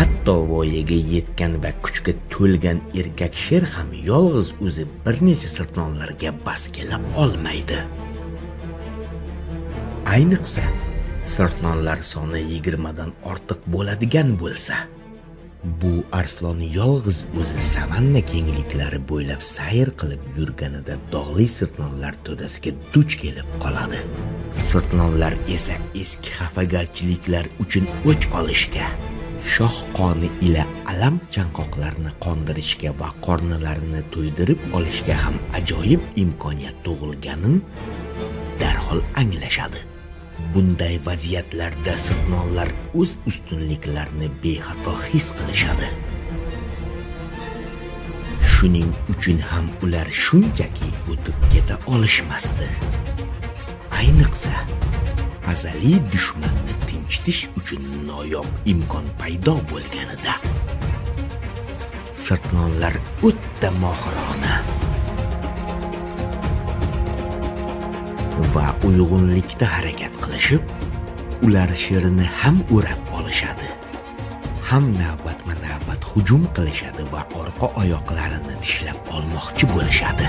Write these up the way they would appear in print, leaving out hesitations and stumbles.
Hatto voyaga yetgan va kuchga to'lgan erkak sher ham yolg'iz o'zi bir necha sirtlonlarga bas kela olmaydi. Ayniqsa, sirtlonlar soni 20 dan ortiq bo'ladigan bo'lsa, bu arslon yolg'iz o'zi savanna kengliklari bo'ylab sayr qilib yurganida dog'li sirtlonlar to'dasiga duch kelib qoladi. Sirtlonlar esa eski xafagarchiliklar uchun o'ch olishga, shoh qoni ila alam chanqoqlarni qondirishga va qornilarini to'ydirib olishga ham ajoyib imkoniyat tug'ilganin darhol anglashadi. Bunday vaziyatlarda sirtlonlar o'z ustunliklarini bexato his qilishadi. Shuning uchun ham ular shunchaki o'tib keta olishmasdi. Ayniqsa, azaliy dushmanni tinchitish uchun noyob imkon paydo bo'lganida. Sirtlonlar o'ta mohirona va uyg'unlikda harakat qilishib, ular sherini ham o'rab olishadi, ham navbatma-navbat hujum qilishadi va orqa oyoqlarini tishlab olmoqchi bo'lishadi.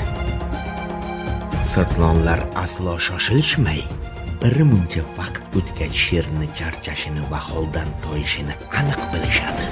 Sirtlonlar aslo shoshilishmay, bir muncha vaqt o'tgach sherni charchashini va holdan toyishini aniq bilishadi.